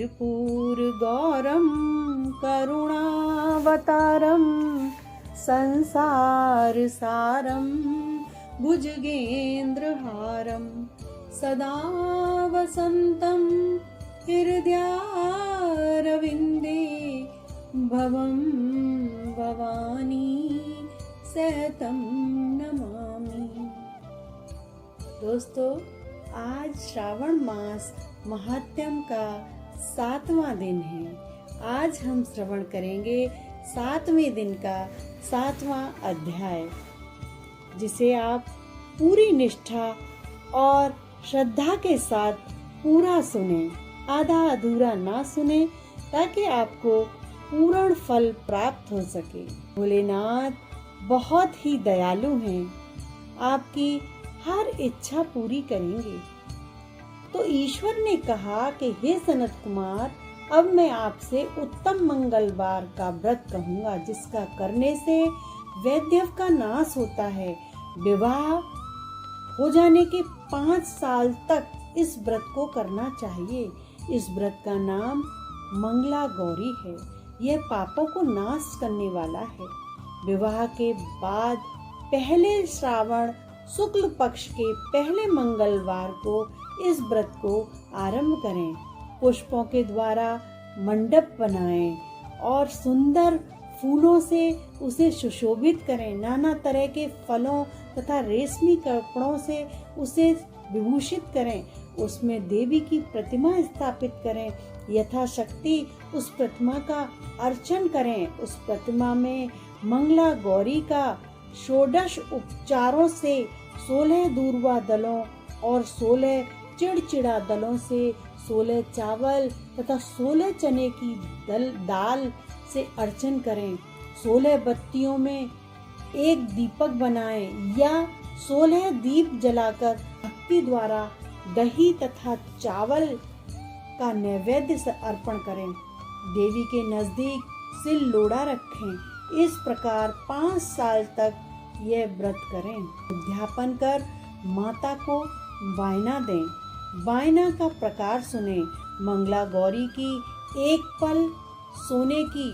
कर्पूरगौरं करुणावतारं संसारसारं भुजगेन्द्रहारं सदा वसन्तं हृदयारविन्दे भवं भवानी सहतं नमामि। दोस्तों, आज श्रावण मास महात्म्यम का 7वां दिन है। आज हम श्रवण करेंगे 7वें दिन का 7वां अध्याय, जिसे आप पूरी निष्ठा और श्रद्धा के साथ पूरा सुने, आधा अधूरा ना सुने, ताकि आपको पूर्ण फल प्राप्त हो सके। भोलेनाथ बहुत ही दयालु हैं, आपकी हर इच्छा पूरी करेंगे। तो ईश्वर ने कहा कि हे सनत कुमार, अब मैं आपसे उत्तम मंगलवार का व्रत कहूँगा, जिसका करने से वैधव्य का नाश होता है। विवाह हो जाने के 5 साल तक इस व्रत को करना चाहिए। इस व्रत का नाम मंगला गौरी है। यह पापों को नाश करने वाला है। विवाह के बाद पहले श्रावण शुक्ल पक्ष के पहले मंगलवार को इस व्रत को आरंभ करें। पुष्पों के द्वारा मंडप बनाएं और सुंदर फूलों से उसे सुशोभित करें। नाना तरह के फलों तथा रेशमी कपड़ों से उसे विभूषित करें। उसमें देवी की प्रतिमा स्थापित करें। यथाशक्ति उस प्रतिमा का अर्चन करें। उस प्रतिमा में मंगला गौरी का 16 उपचारों से 16 दूर्वा दलों और 16 चिड़चिड़ा दलों से 16 चावल तथा 16 चने की दाल से अर्चन करें। 16 बत्तियों में एक दीपक बनाएं या 16 दीप जलाकर भक्ति द्वारा दही तथा चावल का नैवेद्य से अर्पण करें। देवी के नजदीक सिल लोड़ा रखें। इस प्रकार 5 साल तक यह व्रत करें। उद्यापन कर माता को वायना दें। वायना का प्रकार सुने। मंगला गौरी की एक पल सोने की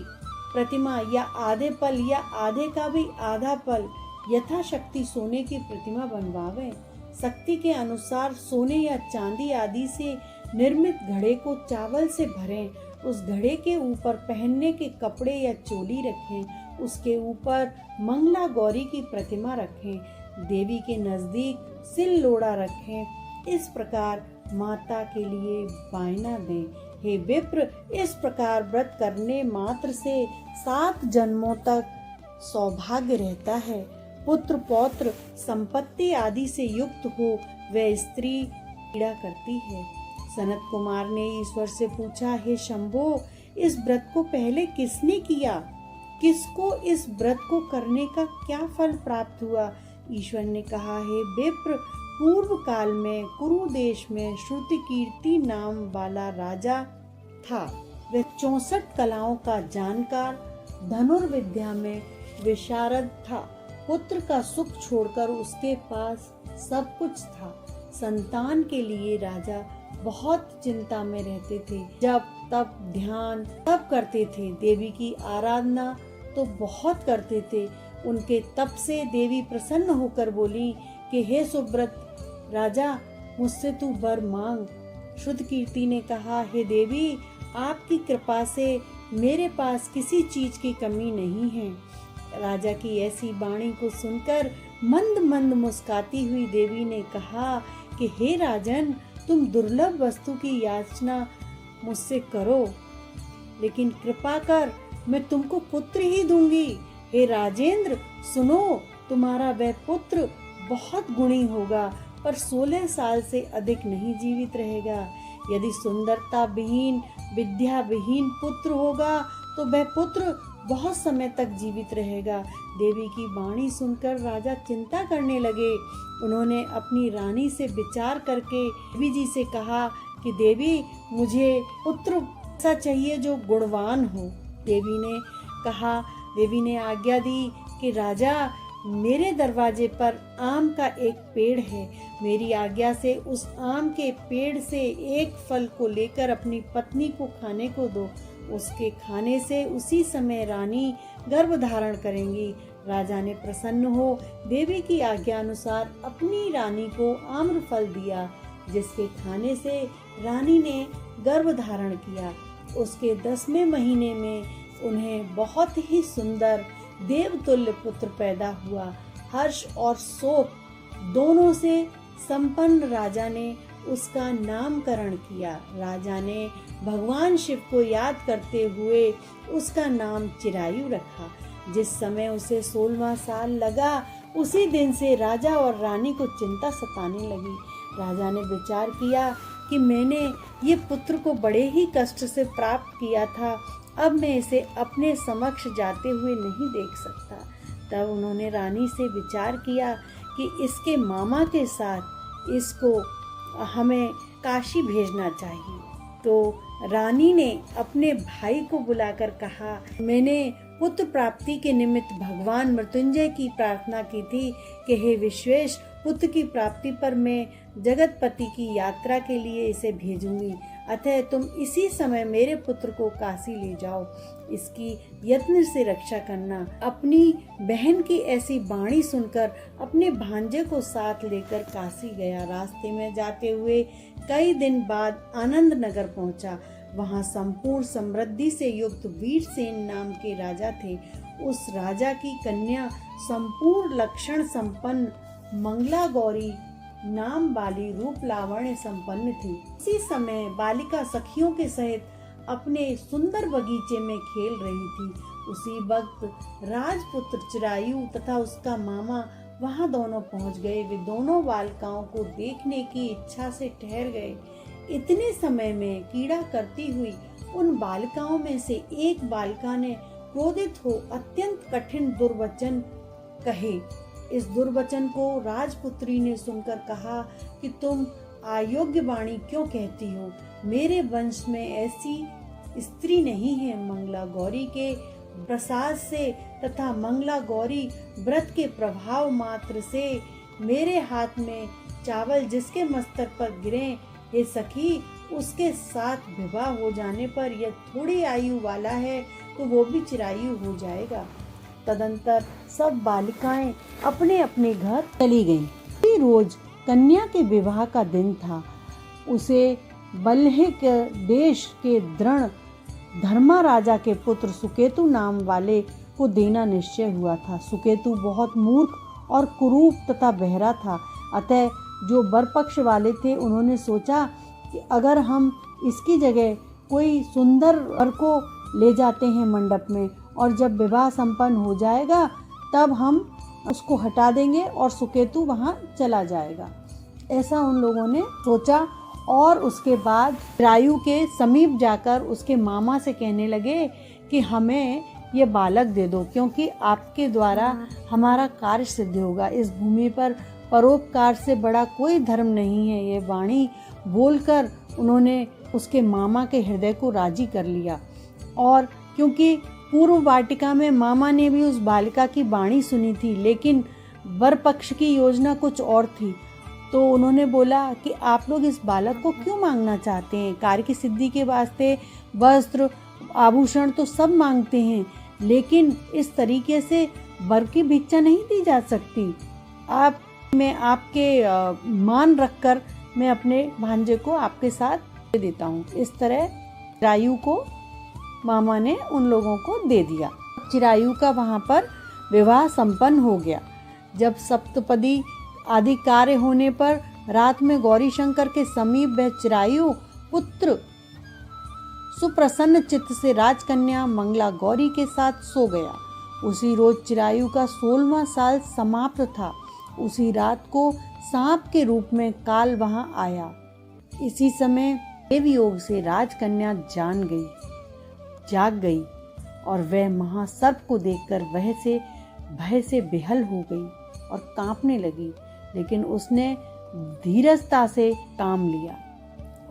प्रतिमा या आधे पल या आधे का भी आधा पल यथाशक्ति सोने की प्रतिमा बनवावें। शक्ति के अनुसार सोने या चांदी आदि से निर्मित घड़े को चावल से भरें। उस घड़े के ऊपर पहनने के कपड़े या चोली रखें। उसके ऊपर मंगला गौरी की प्रतिमा रखें। देवी के नजदीक सिल लोड़ा रखें। इस प्रकार माता के लिए वायना दें। हे विप्र, इस प्रकार व्रत करने मात्र से 7 जन्मों तक सौभाग्य रहता है। पुत्र पौत्र संपत्ति आदि से युक्त हो वह स्त्री पीड़ा करती है। सनत कुमार ने ईश्वर से पूछा, हे शंभो, इस व्रत को पहले किसने किया? किसको इस व्रत को करने का क्या फल प्राप्त हुआ? ईश्वर ने कहा, हे विप्र, पूर्व काल में कुरु देश में श्रुतिकीर्ति नाम वाला राजा था। वह 64 कलाओं का जानकार, धनुर्विद्या में विशारद था। पुत्र का सुख छोड़कर उसके पास सब कुछ था। संतान के लिए राजा बहुत चिंता में रहते थे। जब तब ध्यान तब करते थे। देवी की आराधना तो बहुत करते थे। उनके तप से देवी प्रसन्न होकर बोली कि हे सुब्रत राजा, मुझसे तू वर मांग। श्रुतकीर्ति ने कहा, हे देवी, आपकी कृपा से मेरे पास किसी चीज की कमी नहीं है। राजा की ऐसी वाणी को सुनकर मंद मंद मुस्काती हुई देवी ने कहा कि हे राजन, तुम दुर्लभ वस्तु की याचना मुझसे करो, लेकिन कृपा कर, मैं तुमको पुत्र ही दूंगी। हे राजेंद्र, सुनो, तुम्हारा वह पुत्र बहुत गुणी होगा, पर 16 साल से अधिक नहीं जीवित रहेगा। यदि सुंदरता विहीन, विद्या विहीन पुत्र होगा तो वह पुत्र बहुत समय तक जीवित रहेगा। देवी की वाणी सुनकर राजा चिंता करने लगे। उन्होंने अपनी रानी से विचार करके देवी जी से कहा कि देवी, मुझे पुत्र ऐसा चाहिए जो गुणवान हो। देवी ने आज्ञा दी कि राजा, मेरे दरवाजे पर आम का एक पेड़ है, मेरी आज्ञा से उस आम के पेड़ से एक फल को लेकर अपनी पत्नी को खाने को दो। उसके खाने से उसी समय रानी गर्भ धारण करेंगी। राजा ने प्रसन्न हो देवी की आज्ञा अनुसार अपनी रानी को आम्र फल दिया, जिसके खाने से रानी ने गर्भ धारण किया। उसके 10वें महीने में उन्हें बहुत ही सुंदर देवतुल्य पुत्र पैदा हुआ। हर्ष और शोक दोनों से संपन्न राजा ने उसका नामकरण किया। राजा ने भगवान शिव को याद करते हुए उसका नाम चिरायु रखा। जिस समय उसे 16वां साल लगा, उसी दिन से राजा और रानी को चिंता सताने लगी। राजा ने विचार किया कि मैंने ये पुत्र को बड़े ही कष्ट से प्राप्त किया था, अब मैं इसे अपने समक्ष जाते हुए नहीं देख सकता। तब उन्होंने रानी से विचार किया कि इसके मामा के साथ इसको हमें काशी भेजना चाहिए। तो रानी ने अपने भाई को बुलाकर कहा, मैंने पुत्र प्राप्ति के निमित्त भगवान मृत्युंजय की प्रार्थना की थी कि हे विश्वेश, पुत्र की प्राप्ति पर मैं जगतपति की यात्रा के लिए इसे भेजूंगी, अतः तुम इसी समय मेरे पुत्र को काशी ले जाओ, इसकी यत्न से रक्षा करना। अपनी बहन की ऐसी वाणी सुनकर अपने भांजे को साथ लेकर काशी गया। रास्ते में जाते हुए कई दिन बाद आनंद नगर पहुंचा। वहां संपूर्ण समृद्धि से युक्त वीरसेन नाम के राजा थे। उस राजा की कन्या संपूर्ण लक्षण संपन्न मंगला गौरी नाम वाली रूप लावण्य संपन्न थी। इसी समय बालिका सखियों के सहित अपने सुंदर बगीचे में खेल रही थी। उसी वक्त राजपुत्र चिरायु तथा उसका मामा वहां दोनों पहुंच गए। वे दोनों बालिकाओं को देखने की इच्छा से ठहर गए। इतने समय में कीड़ा करती हुई उन बालिकाओं में से एक बालिका ने क्रोधित हो अत्यंत कठिन दुर्वचन कहे। इस दुर्वचन को राजपुत्री ने सुनकर कहा कि तुम अयोग्य वाणी क्यों कहती हो? मेरे वंश में ऐसी स्त्री नहीं है। मंगला गौरी के प्रसाद से तथा मंगला गौरी व्रत के प्रभाव मात्र से मेरे हाथ में चावल जिसके मस्तक पर गिरे, हे सखी, उसके साथ विवाह हो जाने पर यह थोड़ी आयु वाला है तो वो भी चिरायु हो जाएगा। तदंतर सब बालिकाएं अपने अपने घर चली गईं। रोज कन्या के विवाह का दिन था। उसे बल्हिक देश के दृढ़ धर्मा राजा के पुत्र सुकेतु नाम वाले को देना निश्चय हुआ था। सुकेतु बहुत मूर्ख और कुरूप तथा बहरा था, अतः जो वर पक्ष वाले थे उन्होंने सोचा कि अगर हम इसकी जगह कोई सुंदर वर को ले जाते हैं मंडप में और जब विवाह संपन्न हो जाएगा तब हम उसको हटा देंगे और सुकेतु वहाँ चला जाएगा। ऐसा उन लोगों ने सोचा और उसके बाद चिरायु के समीप जाकर उसके मामा से कहने लगे कि हमें ये बालक दे दो, क्योंकि आपके द्वारा हमारा कार्य सिद्ध होगा। इस भूमि पर परोपकार से बड़ा कोई धर्म नहीं है। ये वाणी बोलकर उन्होंने उसके मामा के हृदय को राजी कर लिया। और क्योंकि पूर्व वाटिका में मामा ने भी उस बालिका की वाणी सुनी थी, लेकिन वर पक्ष की योजना कुछ और थी, तो उन्होंने बोला कि आप लोग इस बालक को क्यों मांगना चाहते हैं? कार्य की सिद्धि के वास्ते वस्त्र आभूषण तो सब मांगते हैं, लेकिन इस तरीके से वर की भिक्षा नहीं दी जा सकती। मैं आपके मान रखकर मैं अपने भांजे को आपके साथ दे देता हूँ। इस तरह चिरायु को मामा ने उन लोगों को दे दिया। चिरायु का वहाँ पर विवाह संपन्न हो गया। जब सप्तपदी आदि कार्य होने पर रात में गौरी शंकर के समीप वह चिरायु पुत्र सुप्रसन्न चित्त से राजकन्या मंगला गौरी के साथ सो गया। उसी रोज चिरायु का 16वां साल समाप्त था। उसी रात को सांप के रूप में काल वहां आया। इसी समय देव योग से राजकन्या जाग गई और वह महासर्प को देखकर भय से बेहाल हो गई और कांपने लगी, लेकिन उसने धीरजता से काम लिया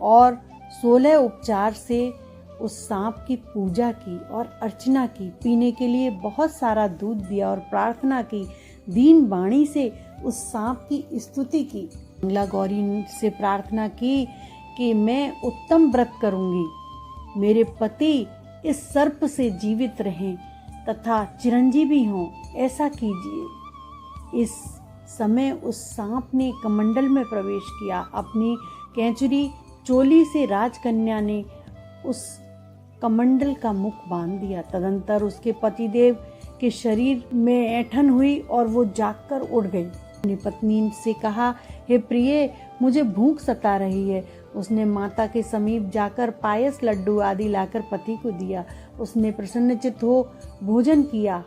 और 16 उपचार से उस सांप की पूजा की और अर्चना की, पीने के लिए बहुत सारा दूध दिया और प्रार्थना की, दीन वाणी से उस सांप की स्तुति की। मंगला गौरी से प्रार्थना की कि मैं उत्तम व्रत करूंगी, मेरे पति इस सर्प से जीवित रहें तथा चिरंजीवी हों, ऐसा कीजिए। इस समय उस सांप ने कमंडल में प्रवेश किया। अपनी कैंचुरी चोली से राजकन्या ने उस कमंडल का मुख बांध दिया। तदंतर उसके पतिदेव के शरीर में ऐंठन हुई और वो जागकर उड़ गई। अपनी पत्नी से कहा, हे प्रिय, मुझे भूख सता रही है। उसने माता के समीप जाकर पायस, लड्डू आदि लाकर पति को दिया। उसने प्रसन्नचित्त हो भोजन किया।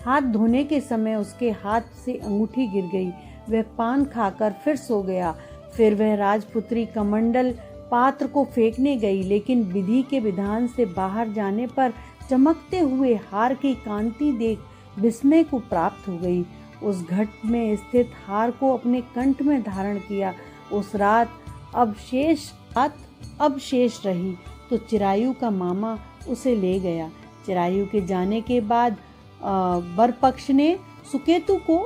हाथ धोने के समय उसके हाथ से अंगूठी गिर गई। वह पान खाकर फिर सो गया। फिर वह राजपुत्री कमंडल पात्र को फेंकने गई, लेकिन विधि के विधान से बाहर जाने पर चमकते हुए हार की कांति देख विस्मय को प्राप्त हो गई। उस घट में स्थित हार को अपने कंठ में धारण किया। उस रात अब शेष रही तो चिरायु का मामा उसे ले गया। चिरायु के जाने के बाद वर पक्ष ने सुकेतु को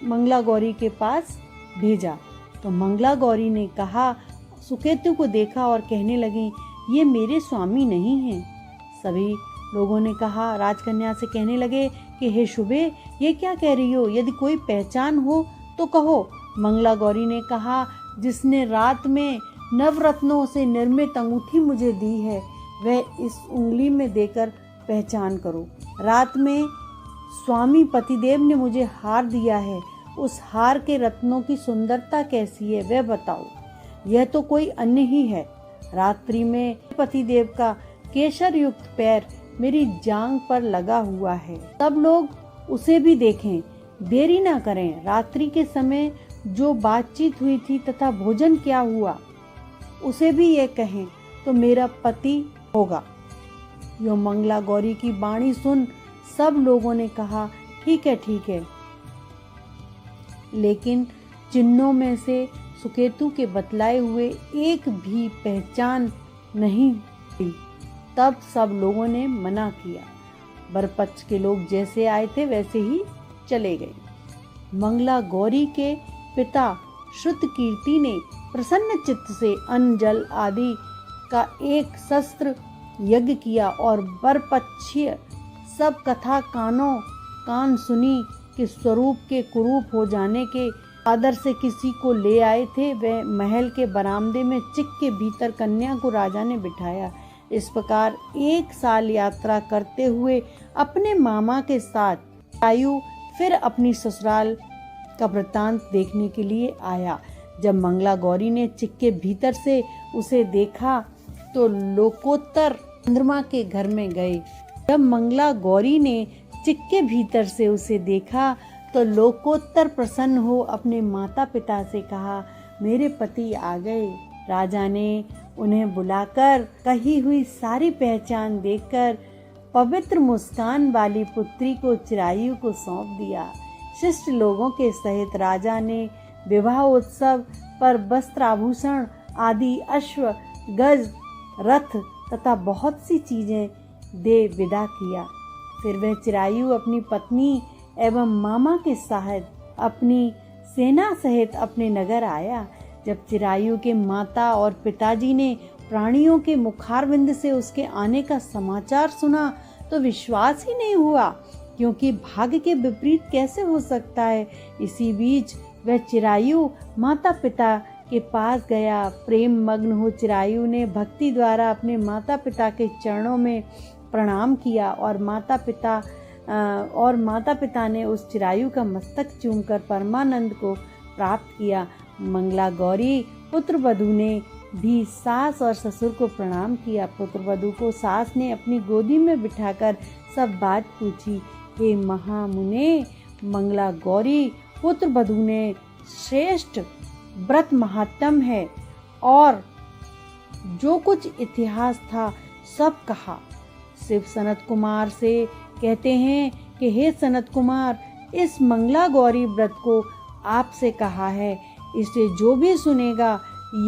मंगला गौरी के पास भेजा। तो मंगला गौरी ने कहा, सुकेतु को देखा और कहने लगी, ये मेरे स्वामी नहीं हैं। सभी लोगों ने कहा, राजकन्या से कहने लगे कि हे शुभे, ये क्या कह रही हो? यदि कोई पहचान हो तो कहो। मंगला गौरी ने कहा, जिसने रात में नवरत्नों से निर्मित अंगूठी मुझे दी है, वह इस उंगली में देकर पहचान करो। रात में स्वामी पतिदेव ने मुझे हार दिया है, उस हार के रत्नों की सुंदरता कैसी है वह बताओ। यह तो कोई अन्य ही है। रात्रि में पतिदेव का केशर युक्त पैर मेरी जांग पर लगा हुआ है। सब लोग उसे भी देखें, देरी ना करें। रात्रि के समय जो बातचीत हुई थी तथा भोजन क्या हुआ, उसे भी ये कहें तो मेरा पति होगा। यो मंगला गौरी की वाणी सुन सब लोगों ने कहा, ठीक है ठीक है। लेकिन चिन्हों में से सुकेतु के बतलाए हुए एक भी पहचान नहीं हुई। तब सब लोगों ने मना किया। बरपक्ष के लोग जैसे आए थे वैसे ही चले गए। मंगला गौरी के पिता श्रुतकीर्ति ने प्रसन्न चित्त से अन्न जल आदि का एक शस्त्र यज्ञ किया और बरपक्षीय सब कथा कान सुनी कि स्वरूप के कुरूप हो जाने के आदर से किसी को ले आए थे। वह महल के बरामदे में चिक के भीतर कन्या को राजा ने बिठाया। इस प्रकार 1 साल यात्रा करते हुए अपने मामा के साथ आयु फिर अपनी ससुराल का वृत्तांत देखने के लिए आया। जब मंगला गौरी ने चिक के भीतर से उसे देखा तो लोकोत्तर चंद्रमा के घर में गए। जब मंगला गौरी ने चिक के भीतर से उसे देखा तो लोकोत्तर प्रसन्न हो अपने माता पिता से कहा, मेरे पति आ गए। राजा ने उन्हें बुलाकर कही हुई सारी पहचान देखकर पवित्र मुस्कान वाली पुत्री को चिरायु को सौंप दिया। शिष्ट लोगों के सहित राजा ने विवाह उत्सव पर वस्त्र आभूषण आदि, अश्व, गज, रथ तथा बहुत सी चीजें दे विदा किया। फिर वह चिरायु अपनी पत्नी एवं मामा के सहित अपनी सेना सहित अपने नगर आया। जब चिरायु के माता और पिताजी ने प्राणियों के मुखारविंद से उसके आने का समाचार सुना तो विश्वास ही नहीं हुआ, क्योंकि भाग्य के विपरीत कैसे हो सकता है। इसी बीच वह चिरायु माता पिता के पास गया। प्रेम मग्न हो चिरायु ने भक्ति द्वारा अपने माता पिता के चरणों में प्रणाम किया और माता पिता ने उस चिरायु का मस्तक चूमकर परमानंद को प्राप्त किया। मंगला गौरी पुत्र वधू ने भी सास और ससुर को प्रणाम किया। पुत्र वधू को सास ने अपनी गोदी में बिठाकर सब बात पूछी। हे महामुने, मंगला गौरी पुत्र वधू ने श्रेष्ठ व्रत महात्म है और जो कुछ इतिहास था सब कहा। शिव सनत कुमार से कहते हैं कि हे सनत कुमार, इस मंगला गौरी व्रत को आपसे कहा है, इसे जो भी सुनेगा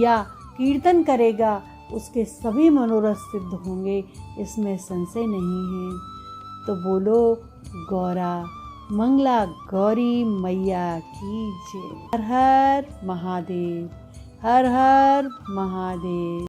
या कीर्तन करेगा उसके सभी मनोरथ सिद्ध होंगे, इसमें संशय नहीं है। तो बोलो गौरा मंगला गौरी मैया की जय। हर हर महादेव, हर हर महादेव।